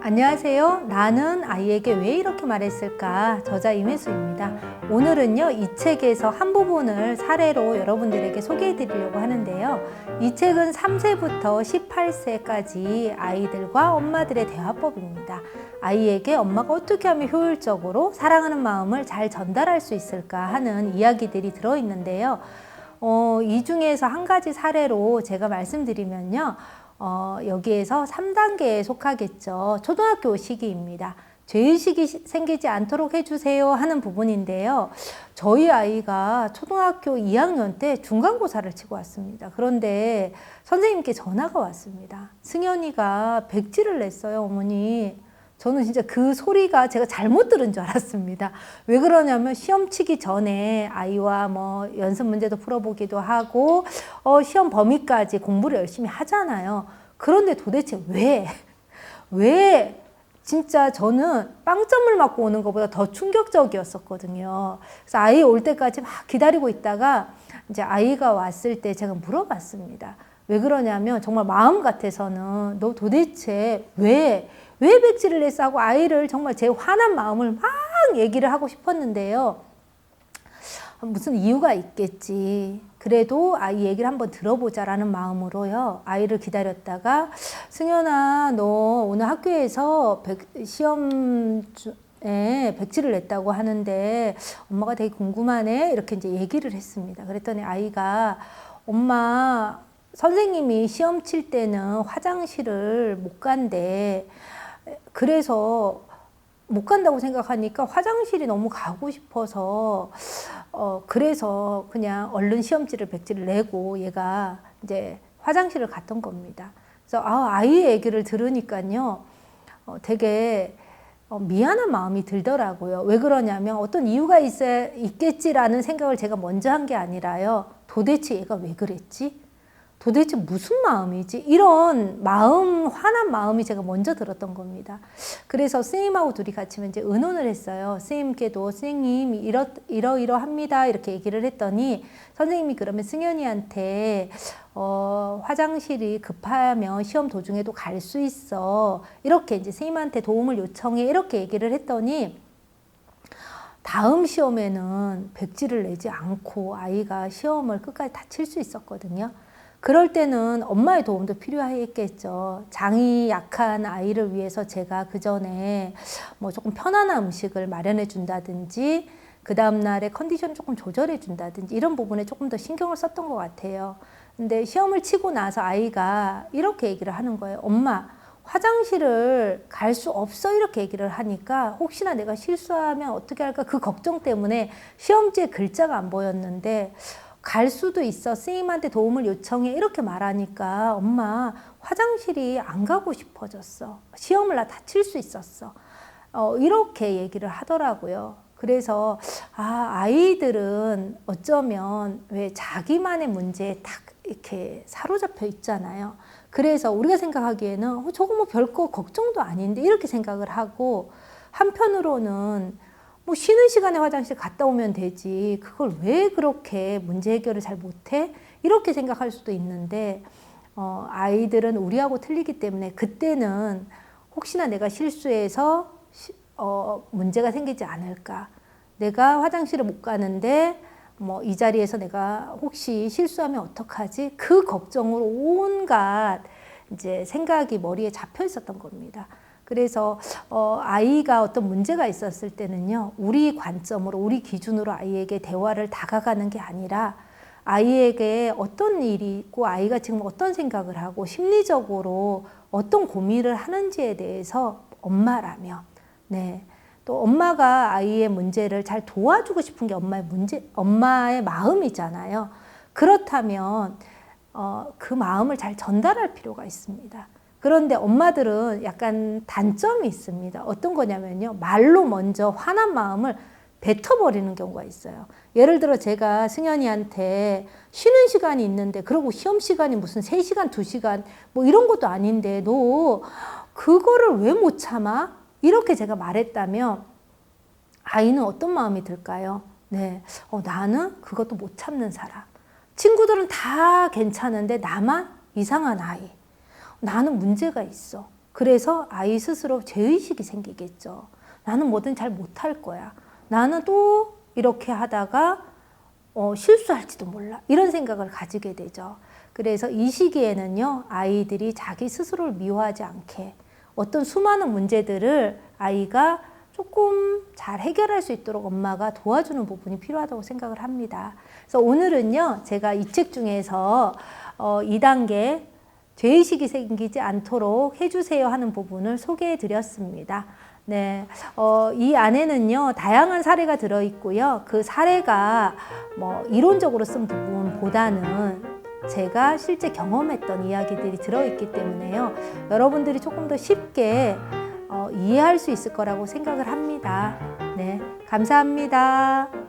안녕하세요. 나는 아이에게 왜 이렇게 말했을까? 저자 임혜수입니다. 오늘은요, 이 책에서 한 부분을 사례로 여러분들에게 소개해 드리려고 하는데요. 이 책은 3세부터 18세까지 아이들과 엄마들의 대화법입니다. 아이에게 엄마가 어떻게 하면 효율적으로 사랑하는 마음을 잘 전달할 수 있을까 하는 이야기들이 들어있는데요. 이 중에서 한 가지 사례로 제가 말씀드리면요. 여기에서 3단계에 속하겠죠. 초등학교 시기입니다. 죄의식이 생기지 않도록 해주세요 하는 부분인데요. 저희 아이가 초등학교 2학년 때 중간고사를 치고 왔습니다. 그런데 선생님께 전화가 왔습니다. 승현이가 백지를 냈어요, 어머니. 저는 진짜 그 소리가 제가 잘못 들은 줄 알았습니다. 왜 그러냐면 시험 치기 전에 아이와 연습 문제도 풀어보기도 하고 시험 범위까지 공부를 열심히 하잖아요. 그런데 도대체 왜 진짜 저는 빵점을 맞고 오는 것보다 더 충격적이었었거든요. 그래서 아이 올 때까지 막 기다리고 있다가 이제 아이가 왔을 때 제가 물어봤습니다. 왜 그러냐면 정말 마음 같아서는 너 도대체 왜 백지를 냈어 하고 아이를 정말 제 화난 마음을 막 얘기를 하고 싶었는데요. 무슨 이유가 있겠지. 그래도 아이 얘기를 한번 들어보자라는 마음으로요. 아이를 기다렸다가 승현아, 너 오늘 학교에서 시험에 백지를 냈다고 하는데 엄마가 되게 궁금하네. 이렇게 이제 얘기를 했습니다. 그랬더니 아이가 엄마, 선생님이 시험 칠 때는 화장실을 못 간대. 그래서 못 간다고 생각하니까 화장실이 너무 가고 싶어서 그래서 그냥 얼른 시험지를 백지를 내고 얘가 이제 화장실을 갔던 겁니다. 그래서 아이의 얘기를 들으니까요 되게 미안한 마음이 들더라고요. 왜 그러냐면 어떤 이유가 있겠지라는 생각을 제가 먼저 한 게 아니라요. 도대체 얘가 왜 그랬지? 도대체 무슨 마음이지? 이런 마음, 화난 마음이 제가 먼저 들었던 겁니다. 그래서 선생님하고 둘이 같이 이제 의논을 했어요. 선생님께도 선생님 이러합니다. 이렇게 얘기를 했더니 선생님이 그러면 승현이한테 화장실이 급하면 시험 도중에도 갈 수 있어. 이렇게 이제 선생님한테 도움을 요청해. 이렇게 얘기를 했더니 다음 시험에는 백지를 내지 않고 아이가 시험을 끝까지 다 칠 수 있었거든요. 그럴 때는 엄마의 도움도 필요했겠죠. 장이 약한 아이를 위해서 제가 그 전에 조금 편안한 음식을 마련해 준다든지 그 다음날에 컨디션 조금 조절해 준다든지 이런 부분에 조금 더 신경을 썼던 것 같아요. 근데 시험을 치고 나서 아이가 이렇게 얘기를 하는 거예요. 엄마, 화장실을 갈 수 없어. 이렇게 얘기를 하니까 혹시나 내가 실수하면 어떻게 할까 그 걱정 때문에 시험지에 글자가 안 보였는데 갈 수도 있어. 선생님한테 도움을 요청해. 이렇게 말하니까 엄마 화장실이 안 가고 싶어졌어. 시험을 나 다 칠 수 있었어. 이렇게 얘기를 하더라고요. 그래서 아이들은 어쩌면 왜 자기만의 문제에 딱 이렇게 사로잡혀 있잖아요. 그래서 우리가 생각하기에는 저거 별거 걱정도 아닌데 이렇게 생각을 하고 한편으로는 쉬는 시간에 화장실 갔다 오면 되지. 그걸 왜 그렇게 문제 해결을 잘 못해? 이렇게 생각할 수도 있는데 아이들은 우리하고 틀리기 때문에 그때는 혹시나 내가 실수해서 문제가 생기지 않을까. 내가 화장실을 못 가는데 이 자리에서 내가 혹시 실수하면 어떡하지? 그 걱정으로 온갖 이제 생각이 머리에 잡혀 있었던 겁니다. 그래서 아이가 어떤 문제가 있었을 때는요. 우리 관점으로 우리 기준으로 아이에게 대화를 다가가는 게 아니라 아이에게 어떤 일이 있고 아이가 지금 어떤 생각을 하고 심리적으로 어떤 고민을 하는지에 대해서 엄마라면 또 엄마가 아이의 문제를 잘 도와주고 싶은 게 엄마의 마음이잖아요. 그렇다면 그 마음을 잘 전달할 필요가 있습니다. 그런데 엄마들은 약간 단점이 있습니다. 어떤 거냐면요. 말로 먼저 화난 마음을 뱉어버리는 경우가 있어요. 예를 들어 제가 승현이한테 쉬는 시간이 있는데 그러고 시험 시간이 무슨 3시간, 2시간 이런 것도 아닌데 너 그거를 왜 못 참아? 이렇게 제가 말했다면 아이는 어떤 마음이 들까요? 나는 그것도 못 참는 사람. 친구들은 다 괜찮은데 나만 이상한 아이. 나는 문제가 있어. 그래서 아이 스스로 죄의식이 생기겠죠. 나는 뭐든 잘 못할 거야. 나는 또 이렇게 하다가 실수할지도 몰라. 이런 생각을 가지게 되죠. 그래서 이 시기에는요, 아이들이 자기 스스로를 미워하지 않게 어떤 수많은 문제들을 아이가 조금 잘 해결할 수 있도록 엄마가 도와주는 부분이 필요하다고 생각을 합니다. 그래서 오늘은요, 제가 이 책 중에서 2단계 죄의식이 생기지 않도록 해주세요 하는 부분을 소개해 드렸습니다. 네, 이 안에는요, 다양한 사례가 들어있고요. 그 사례가 뭐 이론적으로 쓴 부분보다는 제가 실제 경험했던 이야기들이 들어있기 때문에요. 여러분들이 조금 더 쉽게 이해할 수 있을 거라고 생각을 합니다. 네, 감사합니다.